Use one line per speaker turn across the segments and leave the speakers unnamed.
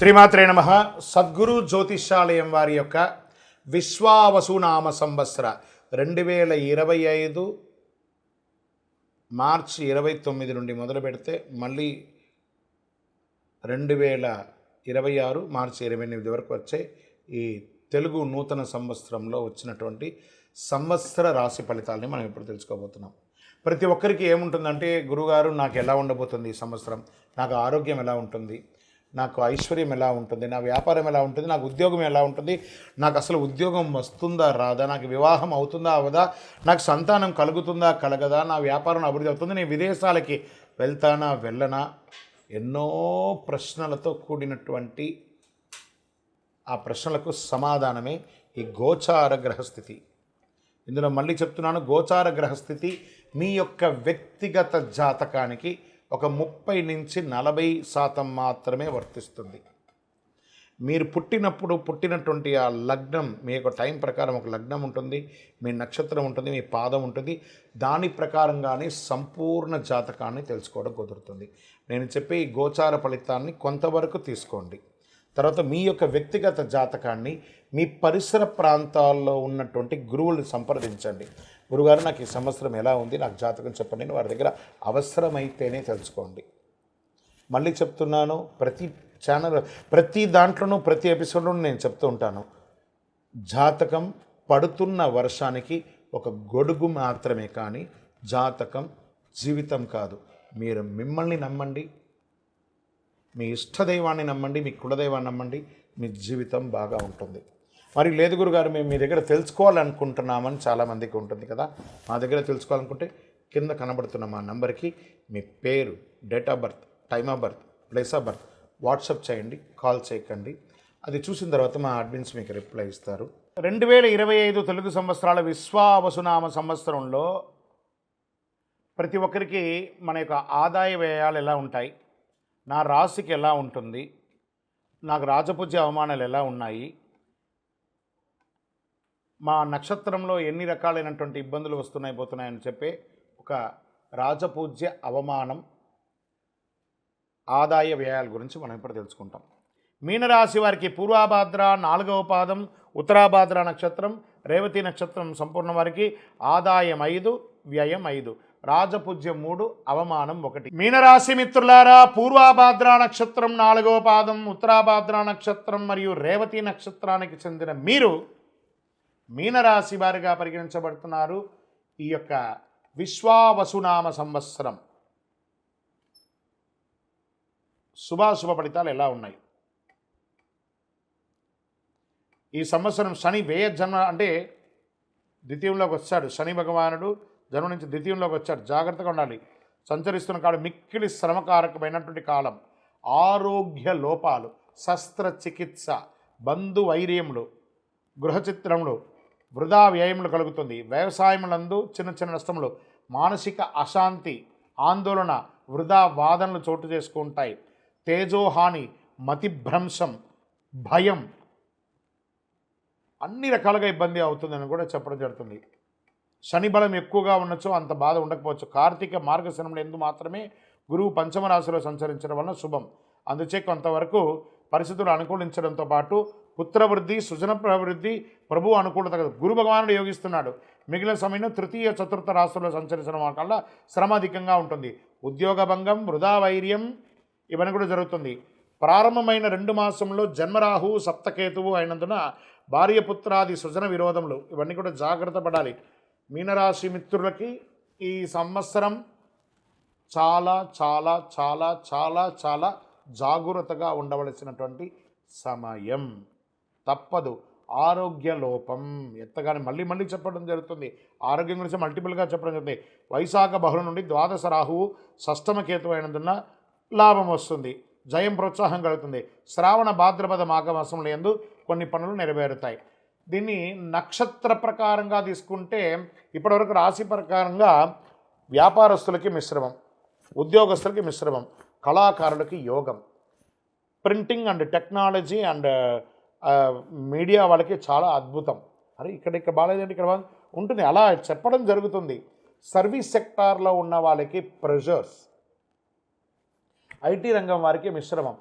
శ్రీమాత్రే నమః. సద్గురు జ్యోతిష్యాలయం వారి యొక్క విశ్వావసునామ సంవత్సర 2025 మార్చి 29 నుండి మొదలు పెడితే మళ్ళీ 2026 మార్చి 28 వరకు వచ్చే ఈ తెలుగు నూతన సంవత్సరంలో వచ్చినటువంటి సంవత్సర రాశి ఫలితాలని మనం ఇప్పుడు తెలుసుకోబోతున్నాం. ప్రతి ఒక్కరికి ఏముంటుందంటే, గురుగారు నాకు ఎలా ఉండబోతుంది ఈ సంవత్సరం, నాకు ఆరోగ్యం ఎలా ఉంటుంది, నాకు ఐశ్వర్యం ఎలా ఉంటుంది, నా వ్యాపారం ఎలా ఉంటుంది, నాకు ఉద్యోగం ఎలా ఉంటుంది, నాకు అసలు ఉద్యోగం వస్తుందా రాదా, నాకు వివాహం అవుతుందా అవదా, నాకు సంతానం కలుగుతుందా కలగదా, నా వ్యాపారం అభివృద్ధి అవుతుంది, నేను విదేశాలకి వెళ్తానా వెళ్ళనా, ఎన్నో ప్రశ్నలతో కూడినటువంటి ఆ ప్రశ్నలకు సమాధానమే ఈ గోచార గ్రహస్థితి. ఇందులో మళ్ళీ చెప్తున్నాను, గోచార గ్రహస్థితి మీ యొక్క వ్యక్తిగత జాతకానికి ఒక 30 నుంచి 40% మాత్రమే వర్తిస్తుంది. మీరు పుట్టినటువంటి ఆ లగ్నం, మీ యొక్క టైం ప్రకారం ఒక లగ్నం ఉంటుంది, మీ నక్షత్రం ఉంటుంది, మీ పాదం ఉంటుంది, దాని ప్రకారంగానే సంపూర్ణ జాతకాన్ని తెలుసుకోవడం కుదురుతుంది. నేను చెప్పే ఈ గోచార ఫలితాన్ని కొంతవరకు తీసుకోండి. తర్వాత మీ యొక్క వ్యక్తిగత జాతకాన్ని మీ పరిసర ప్రాంతాల్లో ఉన్నటువంటి గురువుల్ని సంప్రదించండి. గురుగారు నాకు ఈ సంవత్సరం ఎలా ఉంది, నాకు జాతకం చెప్పండి, వారి దగ్గర అవసరమైతేనే తెలుసుకోండి. మళ్ళీ చెప్తున్నాను, ప్రతి దాంట్లోనూ ప్రతి ఎపిసోడ్లోనూ నేను చెప్తూ ఉంటాను, జాతకం పడుతున్న వర్షానికి ఒక గొడుగు మాత్రమే, కానీ జాతకం జీవితం కాదు. మీరు మిమ్మల్ని నమ్మండి, మీ ఇష్టదైవాన్ని నమ్మండి, మీ కులదైవాన్ని నమ్మండి, మీ జీవితం బాగా ఉంటుంది. మరి లేదు గురుగారు, మేము మీ దగ్గర తెలుసుకోవాలనుకుంటున్నామని చాలామందికి ఉంటుంది కదా. మా దగ్గర తెలుసుకోవాలనుకుంటే కింద కనబడుతున్న మా నంబర్కి మీ పేరు, date of birth, time of birth, place of birth WhatsApp చేయండి, కాల్ చేయకండి. అది చూసిన తర్వాత మా అడ్మిన్స్ మీకు రిప్లై ఇస్తారు. 2025 తెలుగు సంవత్సరాల విశ్వావసునామ సంవత్సరంలో ప్రతి ఒక్కరికి మన యొక్క ఆదాయ వ్యయాలు ఎలా ఉంటాయి, నా రాశికి ఎలా ఉంటుంది, నాకు రాజపూజ్య అవమానాలు ఎలా ఉన్నాయి, మా నక్షత్రంలో ఎన్ని రకాలైనటువంటి ఇబ్బందులు వస్తున్నాయి పోతున్నాయని చెప్పే ఒక రాజపూజ్య అవమానం ఆదాయ వ్యయాల గురించి మనం ఇప్పుడు తెలుసుకుంటాం. మీనరాశి వారికి పూర్వాభాద్ర 4వ పాదం, ఉత్తరాభాద్ర నక్షత్రం, రేవతి నక్షత్రం సంపూర్ణ వారికి ఆదాయం 5, వ్యయం 5, రాజపూజ్యం 3, అవమానం 1. మీనరాశి మిత్రులారా, పూర్వాభాద్ర నక్షత్రం 4వ పాదం, ఉత్తరాభాద్ర నక్షత్రం మరియు రేవతి నక్షత్రానికి చెందిన మీరు మీనరాశి వారిగా పరిగణించబడుతున్నారు. ఈ యొక్క విశ్వావసునామ సంవత్సరం శుభాశుభ ఫలితాలు ఎలా ఉన్నాయి? ఈ సంవత్సరం శని వ్యయ జన్మ అంటే ద్వితీయంలోకి వచ్చాడు. శని భగవానుడు జన్మ నుంచి ద్వితీయంలోకి వచ్చాడు. జాగ్రత్తగా ఉండాలి. సంచరిస్తున్న కాలం మిక్కిలి శ్రమకారకమైనటువంటి కాలం. ఆరోగ్య లోపాలు, శస్త్రచికిత్స, బంధువైర్యములు, గృహచిత్రములు, వృధా వ్యయములు కలుగుతుంది. వ్యవసాయములందు చిన్న చిన్న నష్టములు, మానసిక అశాంతి, ఆందోళన, వృధా వాదనలు చోటు చేసుకుంటాయి. తేజోహాని, మతిభ్రంశం, భయం, అన్ని రకాలుగా ఇబ్బంది అవుతుందని కూడా చెప్పడం జరుగుతుంది. శని బలం ఎక్కువగా ఉండొచ్చు, అంత బాధ ఉండకపోవచ్చు. కార్తీక మార్గశిరంలో ఎందు మాత్రమే గురువు పంచమ రాశిలో సంచరించడం వలన శుభం. అందుచే కొంతవరకు పరిస్థితులు అనుకూలించడంతో పాటు పుత్రవృద్ధి, సుజన ప్రవృద్ధి, ప్రభు అనుకూలత, గురు భగవానుడు యోగిస్తున్నాడు. మిగిలిన సమయంలో తృతీయ చతుర్థ రాశుల్లో సంచరించడం వల్ల శ్రమ అధికంగా ఉంటుంది. ఉద్యోగ భంగం, వృధా వైర్యం ఇవన్నీ కూడా జరుగుతుంది. ప్రారంభమైన 2 మాసంలో జన్మరాహు సప్తకేతువు అయినందున భార్యపుత్రాది సుజన విరోధములు ఇవన్నీ కూడా జాగ్రత్త పడాలి. మీనరాశి మిత్రులకి ఈ సంవత్సరం చాలా చాలా చాలా చాలా చాలా జాగ్రత్తగా ఉండవలసినటువంటి సమయం. తప్పదు. ఆరోగ్య లోపం ఎత్తగానే మళ్ళీ చెప్పడం జరుగుతుంది. ఆరోగ్యం గురించి మల్టిపుల్గా చెప్పడం జరుగుతుంది. వైశాఖ బహుళ నుండి ద్వాదశ రాహువు షష్టమ కేతు అయినందున లాభం వస్తుంది, జయం ప్రోత్సాహం కలుగుతుంది. శ్రావణ భాద్రపద మాఘమాసంలో యందు కొన్ని పనులు నెరవేరుతాయి. దీన్ని నక్షత్ర ప్రకారంగా తీసుకుంటే ఇప్పటివరకు రాశి ప్రకారంగా వ్యాపారస్తులకి మిశ్రమం, ఉద్యోగస్తులకి మిశ్రమం, కళాకారులకి యోగం, printing and technology and media వాళ్ళకి చాలా అద్భుతం. అరే ఇక్కడ బాగాలేదంటే ఇక్కడ ఉంటుంది, అలా చెప్పడం జరుగుతుంది. సర్వీస్ సెక్టార్లో ఉన్న వాళ్ళకి ప్రెషర్స్, ఐటీ రంగం వారికి మిశ్రమం,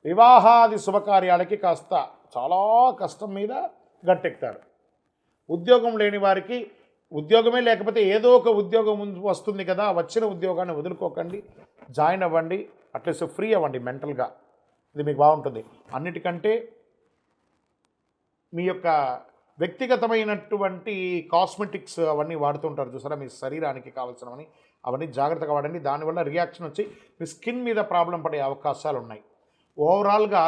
వివాహాది శుభకార్యాలకి కాస్త చాలా కష్టం మీద గట్టెక్కుతారు. ఉద్యోగం లేని వారికి ఉద్యోగమే లేకపోతే ఏదో ఒక ఉద్యోగం వస్తుంది కదా, వచ్చిన ఉద్యోగాన్ని వదులుకోకండి, జాయిన్ అవ్వండి, అట్లీస్ట్ ఫ్రీ అవ్వండి మెంటల్గా. ఇది మీకు బాగుంటుంది. అన్నిటికంటే మీ యొక్క వ్యక్తిగతమైనటువంటి కాస్మెటిక్స్ అవన్నీ వాడుతుంటారు చూసారా, మీ శరీరానికి కావాల్సినవని, అవన్నీ జాగ్రత్తగా వాడండి. దానివల్ల రియాక్షన్ వచ్చి మీ స్కిన్ మీద ప్రాబ్లం పడే అవకాశాలు ఉన్నాయి. ఓవరాల్గా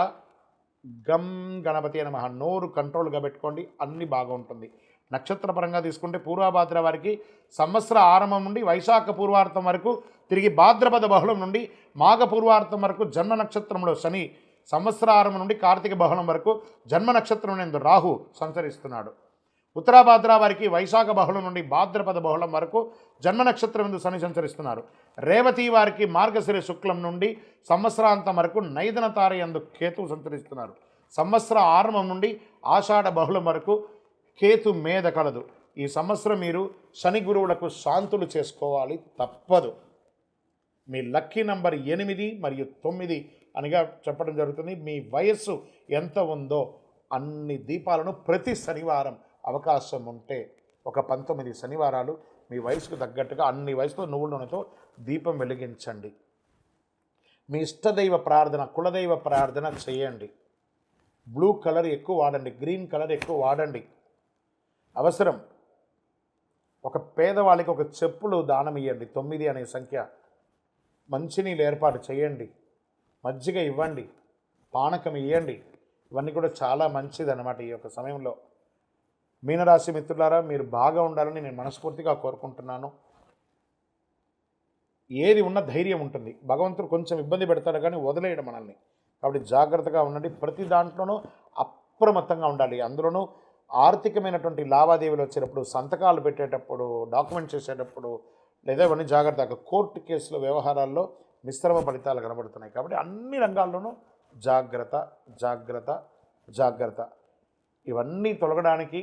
గమ్ గణపతి నమః నోరు కంట్రోల్గా పెట్టుకోండి, అన్నీ బాగుంటుంది. నక్షత్రపరంగా తీసుకుంటే పూర్వభాద్ర వారికి సంవత్సర ఆరంభం నుండి వైశాఖ పూర్వార్థం వరకు, తిరిగి భాద్రపద బహుళం నుండి మాఘ పూర్వార్థం వరకు జన్మ నక్షత్రంలో శని, సంవత్సర ఆరంభం నుండి కార్తీక బహుళం వరకు జన్మ నక్షత్రం నందు రాహు సంచరిస్తున్నాడు. ఉత్తరాభాద్ర వారికి వైశాఖ బహుళం నుండి భాద్రపద బహుళం వరకు జన్మ నక్షత్రం నందు శని సంచరిస్తున్నారు. రేవతి వారికి మార్గశిర శుక్లం నుండి సంవత్సరాంతం వరకు నైదన తార యందు కేతువు సంచరిస్తున్నారు. సంవత్సర ఆరంభం నుండి ఆషాఢ బహుళం వరకు కేతు మీద కలదు. ఈ సంవత్సరం మీరు శని గురువులకు శాంతులు చేసుకోవాలి, తప్పదు. మీ లక్కీ నంబర్ 8 మరియు 9 అనిగా చెప్పడం జరుగుతుంది. మీ వయస్సు ఎంత ఉందో అన్ని దీపాలను ప్రతి శనివారం అవకాశం ఉంటే ఒక 19 శనివారాలు మీ వయసుకు తగ్గట్టుగా అన్ని వయసులో నువ్వుల నూనెతో దీపం వెలిగించండి. మీ ఇష్టదైవ ప్రార్థన, కులదైవ ప్రార్థన చేయండి. బ్లూ కలర్ ఎక్కువ వాడండి, గ్రీన్ కలర్ ఎక్కువ వాడండి. అవసరం ఒక పేదవాళ్ళకి ఒక చెప్పులు దానం ఇవ్వండి. 9 అనే సంఖ్య. మంచినీళ్ళు ఏర్పాటు చేయండి, మజ్జిగ ఇవ్వండి, పానకం ఇవ్వండి. ఇవన్నీ కూడా చాలా మంచిది అన్నమాట ఈ యొక్క సమయంలో. మీనరాశి మిత్రులారా, మీరు బాగా ఉండాలని నేను మనస్ఫూర్తిగా కోరుకుంటున్నాను. ఏది ఉన్న ధైర్యం ఉంటుంది. భగవంతుడు కొంచెం ఇబ్బంది పెడతాడు కానీ వదిలేయడం మనల్ని. కాబట్టి జాగ్రత్తగా ఉండండి. ప్రతి దాంట్లోనూ అప్రమత్తంగా ఉండాలి. అందులోనూ ఆర్థికమైనటువంటి లావాదేవీలు వచ్చేటప్పుడు, సంతకాలు పెట్టేటప్పుడు, డాక్యుమెంట్ చేసేటప్పుడు, లేదా ఇవన్నీ జాగ్రత్తగా. కోర్టు కేసుల వ్యవహారాల్లో మిశ్రమ ఫలితాలు కనబడుతున్నాయి. కాబట్టి అన్ని రంగాల్లోనూ జాగ్రత్త జాగ్రత్త జాగ్రత్త. ఇవన్నీ తొలగడానికి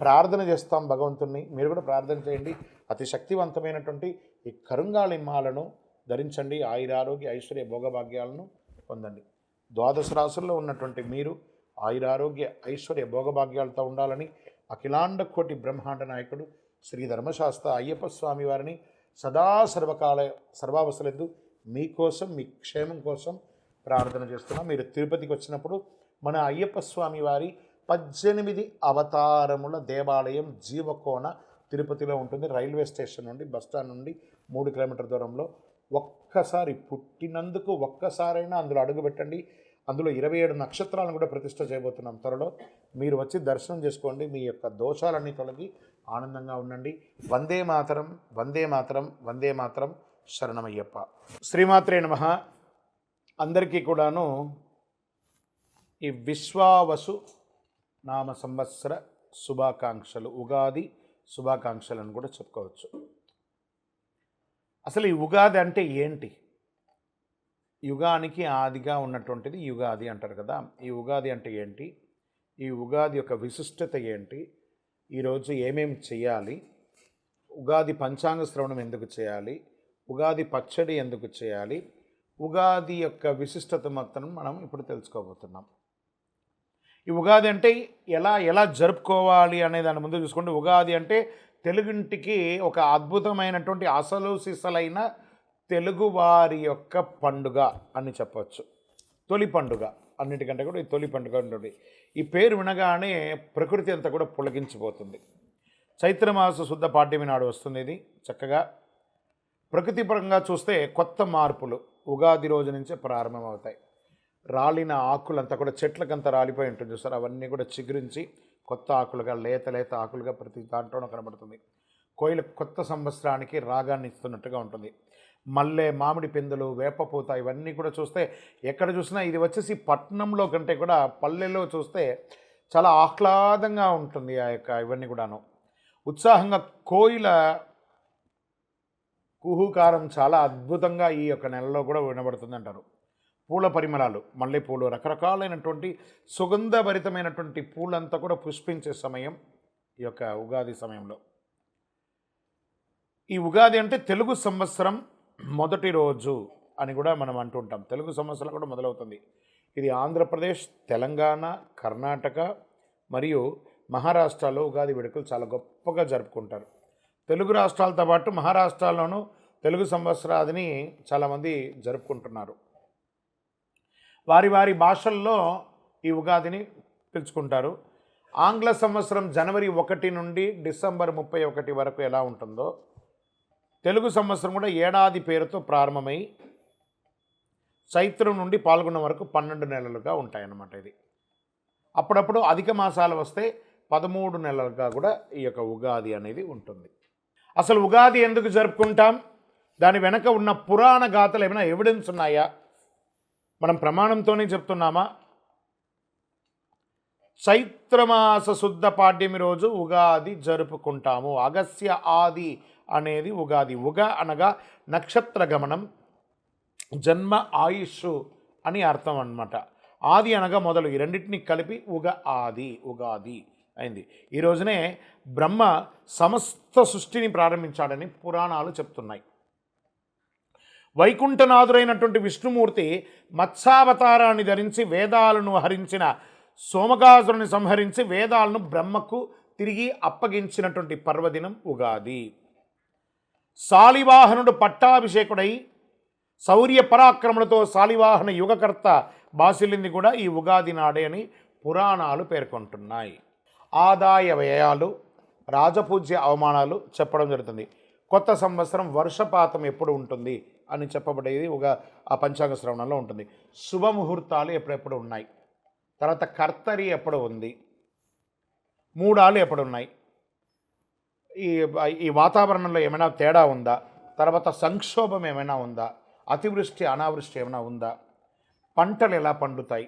ప్రార్థన చేస్తాం భగవంతుణ్ణి. మీరు కూడా ప్రార్థన చేయండి. అతి శక్తివంతమైనటువంటి ఈ కరుంగాళిమ్మాలను ధరించండి. ఆయురారోగ్య ఐశ్వర్య భోగభాగ్యాలను పొందండి. ద్వాదశ రాశుల్లో ఉన్నటువంటి మీరు ఆయురారోగ్య ఐశ్వర్య భోగభాగ్యాలతో ఉండాలని అఖిలాండ కోటి బ్రహ్మాండ నాయకుడు శ్రీ ధర్మశాస్త్ర అయ్యప్ప స్వామి వారిని సదా సర్వకాల సర్వావసరందు మీకోసం, మీ క్షేమం కోసం ప్రార్థన చేస్తున్నాం. మీరు తిరుపతికి వచ్చినప్పుడు మన అయ్యప్ప స్వామి వారి 18 అవతారముల దేవాలయం జీవకోన తిరుపతిలో ఉంటుంది. రైల్వే స్టేషన్ నుండి, బస్టాండ్ నుండి 3 కిలోమీటర్ల దూరంలో. ఒక్కసారి పుట్టినందుకు ఒక్కసారైనా అందులో అడుగుపెట్టండి. అందులో 27 నక్షత్రాలను కూడా ప్రతిష్ఠ చేయబోతున్నాం త్వరలో. మీరు వచ్చి దర్శనం చేసుకోండి. మీ యొక్క దోషాలన్నీ తొలగి ఆనందంగా ఉండండి. వందే మాతరం, వందే మాతరం, వందే మాతరం, శరణమయ్యప్ప. శ్రీమాత్రే నమః. అందరికీ కూడాను ఈ విశ్వావసు నామ సంవత్సర శుభాకాంక్షలు, ఉగాది శుభాకాంక్షలను కూడా చెప్పుకోవచ్చు. అసలు ఈ ఉగాది అంటే ఏంటి? యుగానికి ఆదిగా ఉన్నటువంటిది యుగాది అంటారు కదా. ఈ ఉగాది అంటే ఏంటి? ఈ ఉగాది యొక్క విశిష్టత ఏంటి? ఈరోజు ఏమేమి చేయాలి? ఉగాది పంచాంగ శ్రవణం ఎందుకు చేయాలి? ఉగాది పచ్చడి ఎందుకు చేయాలి? ఉగాది యొక్క విశిష్టత మొత్తం మనం ఇప్పుడు తెలుసుకోబోతున్నాం. ఈ ఉగాది అంటే ఎలా జరుపుకోవాలి అనే దాని ముందు చూసుకోండి. ఉగాది అంటే తెలుగింటికి ఒక అద్భుతమైనటువంటి అసలు సిసలైన తెలుగువారి యొక్క పండుగ అని చెప్పవచ్చు. తొలి పండుగ అన్నిటికంటే కూడా ఈ తొలి పండుగ ఉంటుంది. ఈ పేరు వినగానే ప్రకృతి అంతా కూడా పులకించిపోతుంది. చైత్రమాస శుద్ధ పాడ్యమి నాడు వస్తుంది. ఇది చక్కగా ప్రకృతి పరంగా చూస్తే కొత్త మార్పులు ఉగాది రోజు నుంచే ప్రారంభమవుతాయి. రాలిన ఆకులంతా కూడా చెట్లకంతా రాలిపోయి ఉంటుంది చూస్తారు, అవన్నీ కూడా చిగురించి కొత్త ఆకులుగా, లేత లేత ఆకులుగా ప్రతి దాంట్లోనూ కనబడుతుంది. కోయిల కొత్త సంవత్సరానికి రాగాన్ని ఇస్తున్నట్టుగా ఉంటుంది. మల్లె, మామిడి పిందులు, వేపపూత ఇవన్నీ కూడా చూస్తే ఎక్కడ చూసినా ఇది వచ్చేసి పట్టణంలో కంటే కూడా పల్లెల్లో చూస్తే చాలా ఆహ్లాదంగా ఉంటుంది. ఆ యొక్క ఇవన్నీ కూడాను ఉత్సాహంగా కోయిల కుహుకారం చాలా అద్భుతంగా ఈ యొక్క నెలలో కూడా వినబడుతుంది అంటారు. పూల పరిమళాలు, మల్లెపూలు, రకరకాలైనటువంటి సుగంధభరితమైనటువంటి పూలంతా కూడా పుష్పించే సమయం ఈ యొక్క ఉగాది సమయంలో. ఈ ఉగాది అంటే తెలుగు సంవత్సరం మొదటి రోజు అని కూడా మనం అంటుంటాం. తెలుగు సంవత్సరం కూడా మొదలవుతుంది. ఇది ఆంధ్రప్రదేశ్, తెలంగాణ, కర్ణాటక మరియు మహారాష్ట్రలో ఉగాది వేడుకలు చాలా గొప్పగా జరుపుకుంటారు. తెలుగు రాష్ట్రాలతో పాటు మహారాష్ట్రలోనూ తెలుగు సంవత్సరాదిని చాలామంది జరుపుకుంటున్నారు. వారి వారి భాషల్లో ఈ ఉగాదిని పిలుచుకుంటారు. ఆంగ్ల సంవత్సరం జనవరి 1 నుండి డిసెంబర్ 31 వరకు ఎలా ఉంటుందో తెలుగు సంవత్సరం కూడా ఏడాది పేరుతో ప్రారంభమై చైత్రం నుండి పాల్గొన్న వరకు 12 నెలలుగా ఉంటాయన్నమాట. ఇది అప్పుడప్పుడు అధిక మాసాలు వస్తే 13 నెలలుగా కూడా ఈ యొక్క ఉగాది అనేది ఉంటుంది. అసలు ఉగాది ఎందుకు జరుపుకుంటాం, దాని వెనక ఉన్న పురాణ గాథలు ఏమైనా ఎవిడెన్స్ ఉన్నాయా, మనం ప్రమాణంతోనే చెప్తున్నామా? చైత్రమాస శుద్ధ పాడ్యమి రోజు ఉగాది జరుపుకుంటాము. అగస్య ఆది అనేది ఉగాది. ఉగ అనగా నక్షత్ర గమనం, జన్మ, ఆయుష్ అని అర్థం అన్నమాట. ఆది అనగా మొదలు, ఈ రెండింటిని కలిపి ఉగాది అయింది. ఈ రోజునే బ్రహ్మ సమస్త సృష్టిని ప్రారంభించాడని పురాణాలు చెప్తున్నాయి. వైకుంఠనాథుడైనటువంటి విష్ణుమూర్తి మత్స్యావతారాన్ని ధరించి వేదాలను హరించిన సోమకాసురుని సంహరించి వేదాలను బ్రహ్మకు తిరిగి అప్పగించినటువంటి పర్వదినం ఉగాది. శాలివాహనుడు పట్టాభిషేకుడై శౌర్య పరాక్రమణతో శాలివాహన యుగకర్త బాసిల్లింది కూడా ఈ ఉగాది నాడే అని పురాణాలు పేర్కొంటున్నాయి. ఆదాయ వ్యయాలు, రాజపూజ్య అవమానాలు చెప్పడం జరుగుతుంది. కొత్త సంవత్సరం వర్షపాతం ఎప్పుడు ఉంటుంది అని చెప్పబడేది ఆ పంచాంగ శ్రవణంలో ఉంటుంది. శుభముహూర్తాలు ఎప్పుడెప్పుడు ఉన్నాయి, తర్వాత కర్తరి ఎప్పుడు ఉంది, మూడాలు ఎప్పుడు ఉన్నాయి, ఈ వాతావరణంలో ఏమైనా తేడా ఉందా, తర్వాత సంక్షోభం ఏమైనా ఉందా, అతివృష్టి అనావృష్టి ఏమైనా ఉందా, పంటలు ఎలా పండుతాయి,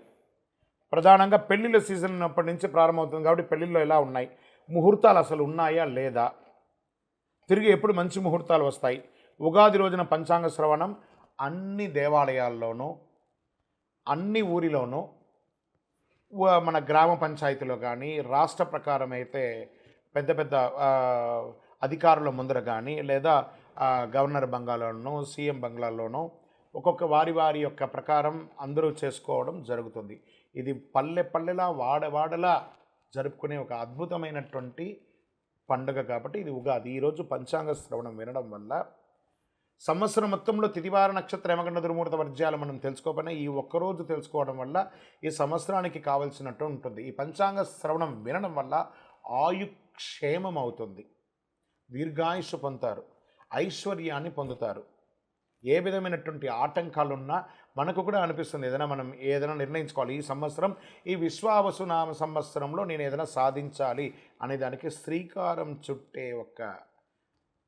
ప్రధానంగా పెళ్ళిళ్ళ సీజన్ ఉన్నప్పటి నుంచి ప్రారంభమవుతుంది కాబట్టి పెళ్ళిళ్ళు ఎలా ఉన్నాయి, ముహూర్తాలు అసలు ఉన్నాయా లేదా, తిరిగి ఎప్పుడు మంచి ముహూర్తాలు వస్తాయి. ఉగాది రోజున పంచాంగ శ్రవణం అన్ని దేవాలయాల్లోనూ, అన్ని ఊరిలోనూ, మన గ్రామ పంచాయతీలో కానీ, రాష్ట్ర ప్రకారం అయితే పెద్ద పెద్ద అధికారుల ముందర కానీ, లేదా గవర్నర్ బంగ్లాలోనూ, సీఎం బంగ్లాల్లోనూ ఒక్కొక్క వారి యొక్క ప్రకారం అందరూ చేసుకోవడం జరుగుతుంది. ఇది పల్లెలా వాడలా జరుపుకునే ఒక అద్భుతమైనటువంటి పండుగ కాబట్టి ఇది ఉగాది. ఈరోజు పంచాంగ శ్రవణం వినడం వల్ల సంవత్సరం మొత్తంలో తిథివార నక్షత్ర యమగండ దుర్ముహూర్త వర్జ్యాలు మనం తెలుసుకోకపోయినా ఈ ఒక్కరోజు తెలుసుకోవడం వల్ల ఈ సంవత్సరానికి కావలసినట్టు ఉంటుంది. ఈ పంచాంగ శ్రవణం వినడం వల్ల ఆయుక్షేమం అవుతుంది, దీర్ఘాయుష్ పొందుతారు, ఐశ్వర్యాన్ని పొందుతారు. ఏ విధమైనటువంటి ఆటంకాలున్నా మనకు కూడా అనిపిస్తుంది మనం ఏదైనా నిర్ణయించుకోవాలి, ఈ సంవత్సరం ఈ విశ్వావసునామ సంవత్సరంలో నేను ఏదైనా సాధించాలి అనే దానికి శ్రీకారం చుట్టే ఒక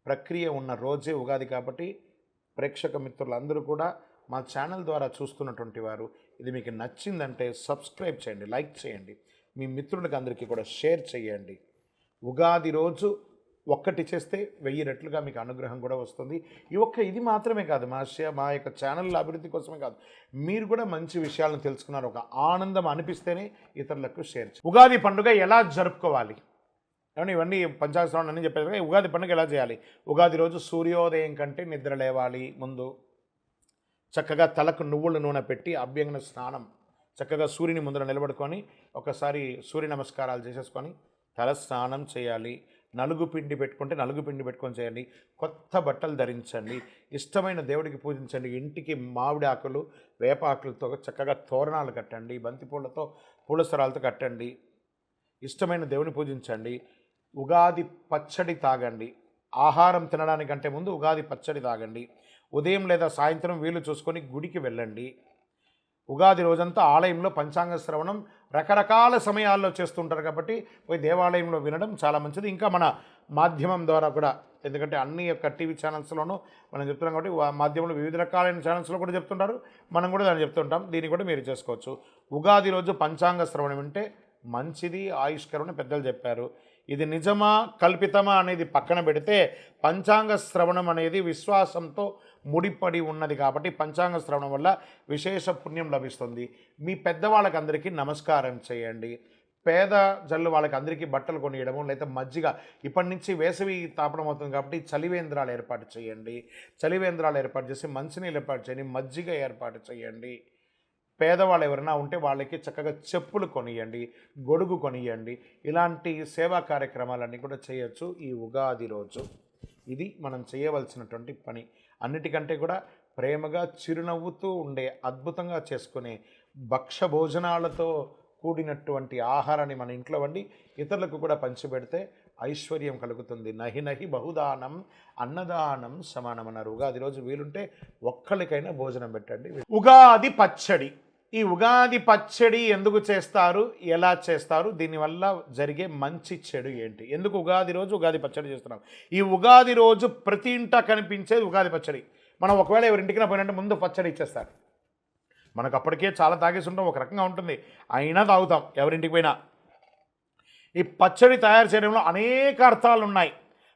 ప్రక్రియ ఉన్న రోజే ఉగాది. కాబట్టి ప్రేక్షక మిత్రులందరూ కూడా మా ఛానల్ ద్వారా చూస్తున్నటువంటి వారు ఇది మీకు నచ్చిందంటే సబ్స్క్రైబ్ చేయండి, లైక్ చేయండి, మీ మిత్రులకు అందరికీ కూడా షేర్ చేయండి. ఉగాది రోజు ఒక్కటి చేస్తే 1000 రెట్లుగా మీకు అనుగ్రహం కూడా వస్తుంది. ఇది మాత్రమే కాదు, మా యొక్క ఛానల్ అభివృద్ధి కోసమే కాదు, మీరు కూడా మంచి విషయాలను తెలుసుకున్నారు, ఒక ఆనందం అనిపిస్తేనే ఇతరులకు షేర్ చేయండి. ఉగాది పండుగ ఎలా జరుపుకోవాలి, ఇవన్నీ పంచాంగ శ్రవణం అని చెప్పేసి ఉగాది పండుగ ఎలా చేయాలి? ఉగాది రోజు సూర్యోదయం కంటే నిద్ర లేవాలి. ముందు చక్కగా తలకు నువ్వుల నూనె పెట్టి అభ్యంగన స్నానం, చక్కగా సూర్యుని ముందర నిలబడుకొని ఒకసారి సూర్య నమస్కారాలు చేసేసుకొని తల స్నానం చేయాలి. నలుగు పిండి పెట్టుకుంటే నలుగు పిండి పెట్టుకొని చేయండి. కొత్త బట్టలు ధరించండి, ఇష్టమైన దేవుడికి పూజించండి. ఇంటికి మామిడి ఆకులు, వేప ఆకులతో చక్కగా తోరణాలు కట్టండి, బంతిపూలతో, పూలసరాలతో కట్టండి, ఇష్టమైన దేవుని పూజించండి. ఉగాది పచ్చడి తాగండి. ఆహారం తినడానికంటే ముందు ఉగాది పచ్చడి తాగండి. ఉదయం లేదా సాయంత్రం వీలు చూసుకొని గుడికి వెళ్ళండి. ఉగాది రోజంతా ఆలయంలో పంచాంగ శ్రవణం రకరకాల సమయాల్లో చేస్తుంటారు కాబట్టి పోయి దేవాలయంలో వినడం చాలా మంచిది. ఇంకా మన మాధ్యమం ద్వారా కూడా, ఎందుకంటే అన్ని యొక్క టీవీ ఛానల్స్లోనూ మనం చెప్తున్నాం కాబట్టి మాధ్యమంలో వివిధ రకాలైన ఛానల్స్లో కూడా చెప్తుంటారు, మనం కూడా దాన్ని చెప్తుంటాం. దీన్ని కూడా మీరు చేసుకోవచ్చు. ఉగాది రోజు పంచాంగ శ్రవణం వింటే మంచిది, ఆయుష్కరమని పెద్దలు చెప్పారు. ఇది నిజమా కల్పితమా అనేది పక్కన పెడితే పంచాంగ శ్రవణం అనేది విశ్వాసంతో ముడిపడి ఉన్నది కాబట్టి పంచాంగ శ్రవణం వల్ల విశేష పుణ్యం లభిస్తుంది. మీ పెద్దవాళ్ళకి అందరికీ నమస్కారం చేయండి. పేద జల్లు వాళ్ళకి అందరికీ బట్టలు కొనియడము, లేదా మజ్జిగ, ఇప్పటి నుంచి వేసవి తాపడం అవుతుంది కాబట్టి చలివేంద్రాలు ఏర్పాటు చేయండి. చలివేంద్రాలు ఏర్పాటు చేసి మంచినీళ్ళు ఏర్పాటు చేయండి, మజ్జిగ ఏర్పాటు చేయండి. పేదవాళ్ళు ఎవరైనా ఉంటే వాళ్ళకి చక్కగా చెప్పులు కొనియండి, గొడుగు కొనియండి. ఇలాంటి సేవా కార్యక్రమాలన్నీ కూడా చేయొచ్చు ఈ ఉగాది రోజు. ఇది మనం చేయవలసినటువంటి పని. అన్నిటికంటే కూడా ప్రేమగా చిరునవ్వుతూ ఉండే, అద్భుతంగా చేసుకునే భక్ష భోజనాలతో కూడినటువంటి ఆహారాన్ని మన ఇంట్లో వండి ఇతరులకు కూడా పంచిపెడితే ఐశ్వర్యం కలుగుతుంది. నహి నహి బహుదానం అన్నదానం సమానం అన్నారు. ఉగాది రోజు వీలుంటే ఒక్కరికైనా భోజనం పెట్టండి. ఉగాది పచ్చడి. ఈ ఉగాది పచ్చడి ఎందుకు చేస్తారు, ఎలా చేస్తారు, దీనివల్ల జరిగే మంచి చెడు ఏంటి, ఎందుకు ఉగాది రోజు ఉగాది పచ్చడి చేస్తున్నాం? ఈ ఉగాది రోజు ప్రతి ఇంట కనిపించేది ఉగాది పచ్చడి. మనం ఒకవేళ ఎవరింటికి పోయినంటే ముందు పచ్చడి ఇచ్చేస్తారు. మనకు అప్పటికే చాలా తాగేసి ఉంటాం, ఒక రకంగా ఉంటుంది, అయినా తాగుతాం ఎవరింటికి పోయినా. ఈ పచ్చడి తయారు చేయడంలో అనేక అర్థాలు ఉన్నాయి.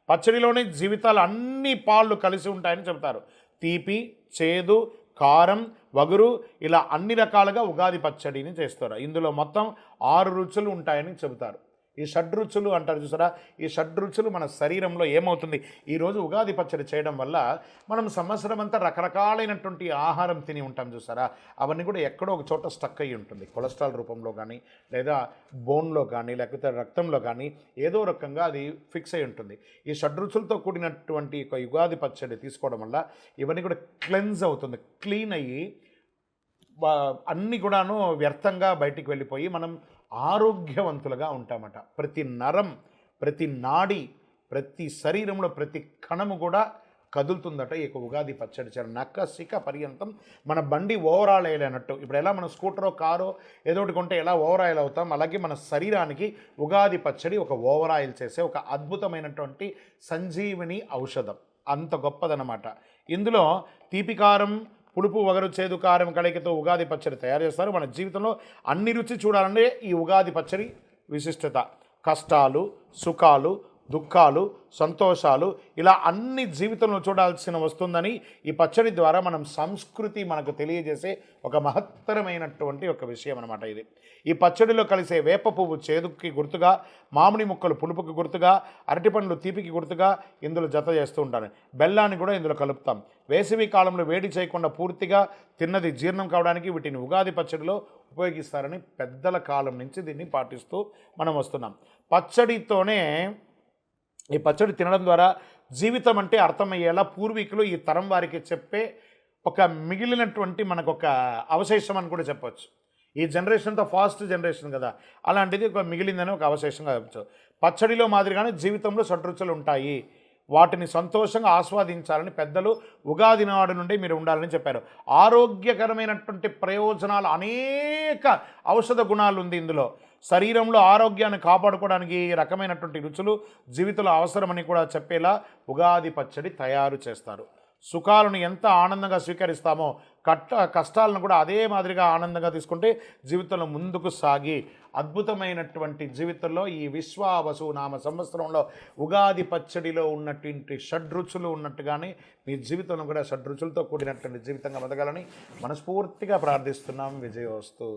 పచ్చడిలోనే జీవితాలు అన్ని పాళ్ళు కలిసి ఉంటాయని చెబుతారు. తీపి, చేదు, కారం, వగురు, ఇలా అన్ని రకాలుగా ఉగాది పచ్చడిని చేస్తారు. ఇందులో మొత్తం 6 రుచులు ఉంటాయని చెబుతారు. ఈ షడ్రుచులు అంటారు చూసారా, ఈ షడ్రుచులు మన శరీరంలో ఏమవుతుంది, ఈరోజు ఉగాది పచ్చడి చేయడం వల్ల మనం సంవత్సరం అంతా రకరకాలైనటువంటి ఆహారం తిని ఉంటాం చూసారా, అవన్నీ కూడా ఎక్కడో ఒక చోట స్టక్ అయ్యి ఉంటుంది. కొలెస్ట్రాల్ రూపంలో కానీ, లేదా బోన్లో కానీ, లేకపోతే రక్తంలో కానీ ఏదో రకంగా అది ఫిక్స్ అయి ఉంటుంది. ఈ షడ్రుచులతో కూడినటువంటి ఒక ఉగాది పచ్చడి తీసుకోవడం వల్ల ఇవన్నీ కూడా క్లెన్స్ అవుతుంది, క్లీన్ అయ్యి అన్నీ కూడాను వ్యర్థంగా బయటికి వెళ్ళిపోయి మనం ఆరోగ్యవంతులుగా ఉంటామట. ప్రతి నరం, ప్రతి నాడి, ప్రతి శరీరంలో ప్రతి కణము కూడా కదులుతుందట ఈ ఉగాది పచ్చడి చేయడం. నక్కసిక పర్యంతం మన బండి ఓవరాల్ ఆయిల్ అన్నట్టు. ఇప్పుడు ఎలా మన స్కూటరో కారో ఏదో ఒకటి కొంటే ఎలా ఓవర్ ఆయిల్ అవుతాం, అలాగే మన శరీరానికి ఉగాది పచ్చడి ఒక ఓవర్ ఆయిల్ చేసే ఒక అద్భుతమైనటువంటి సంజీవిని ఔషధం. అంత గొప్పదనమాట. ఇందులో తీపి కారం, పులుపు, వగరు, చేదు, కారం కలయికతో ఉగాది పచ్చడి తయారు చేస్తారు. మన జీవితంలో అన్ని రుచి చూడాలంటే ఈ ఉగాది పచ్చడి విశిష్టత. కష్టాలు, సుఖాలు, దుఃఖాలు, సంతోషాలు, ఇలా అన్ని జీవితంలో చూడాల్సిన వస్తుందని ఈ పచ్చడి ద్వారా మనం సంస్కృతి మనకు తెలియజేసే ఒక మహత్తరమైనటువంటి ఒక విషయం అన్నమాట ఇది. ఈ పచ్చడిలో కలిసే వేప పువ్వు చేదుకి గుర్తుగా, మామిడి ముక్కలు పులుపుకి గుర్తుగా, అరటిపండ్లు తీపికి గుర్తుగా ఇందులో జత చేస్తూ ఉంటాను. బెల్లాన్ని కూడా ఇందులో కలుపుతాం. వేసవి కాలంలో వేడి చేయకుండా పూర్తిగా తిన్నది జీర్ణం కావడానికి వీటిని ఉగాది పచ్చడిలో ఉపయోగిస్తారని పెద్దల కాలం నుంచి దీన్ని పాటిస్తూ మనం వస్తున్నాం. పచ్చడితోనే ఈ పచ్చడి తినడం ద్వారా జీవితం అంటే అర్థమయ్యేలా పూర్వీకులు ఈ తరం వారికి చెప్పే ఒక మిగిలినటువంటి మనకు ఒక అవశేషం అని కూడా చెప్పవచ్చు. ఈ జనరేషన్తో ఫాస్ట్ జనరేషన్ కదా, అలాంటిది ఒక మిగిలిందని ఒక అవశేషంగా చెప్పచ్చు. పచ్చడిలో మాదిరిగానే జీవితంలో షడ్రుచులు ఉంటాయి, వాటిని సంతోషంగా ఆస్వాదించాలని పెద్దలు ఉగాది నాడు నుండి మీరు ఉండాలని చెప్పారు. ఆరోగ్యకరమైనటువంటి ప్రయోజనాలు, అనేక ఔషధ గుణాలు ఉంది ఇందులో. శరీరంలో ఆరోగ్యాన్ని కాపాడుకోవడానికి ఈ రకమైనటువంటి రుచులు జీవితంలో అవసరమని కూడా చెప్పేలా ఉగాది పచ్చడి తయారు చేస్తారు. సుఖాలను ఎంత ఆనందంగా స్వీకరిస్తామో కష్టాలను కూడా అదే మాదిరిగా ఆనందంగా తీసుకుంటే జీవితంలో ముందుకు సాగి అద్భుతమైనటువంటి జీవితంలో ఈ విశ్వావసు నామ సంవత్సరంలో ఉగాది పచ్చడిలో ఉన్నటువంటి షడ్రుచులు ఉన్నట్టుగానే మీ జీవితంలో కూడా షడ్రుచులతో కూడినటువంటి జీవితంగా బతకాలని మనస్ఫూర్తిగా ప్రార్థిస్తున్నాం. విజయోస్తు.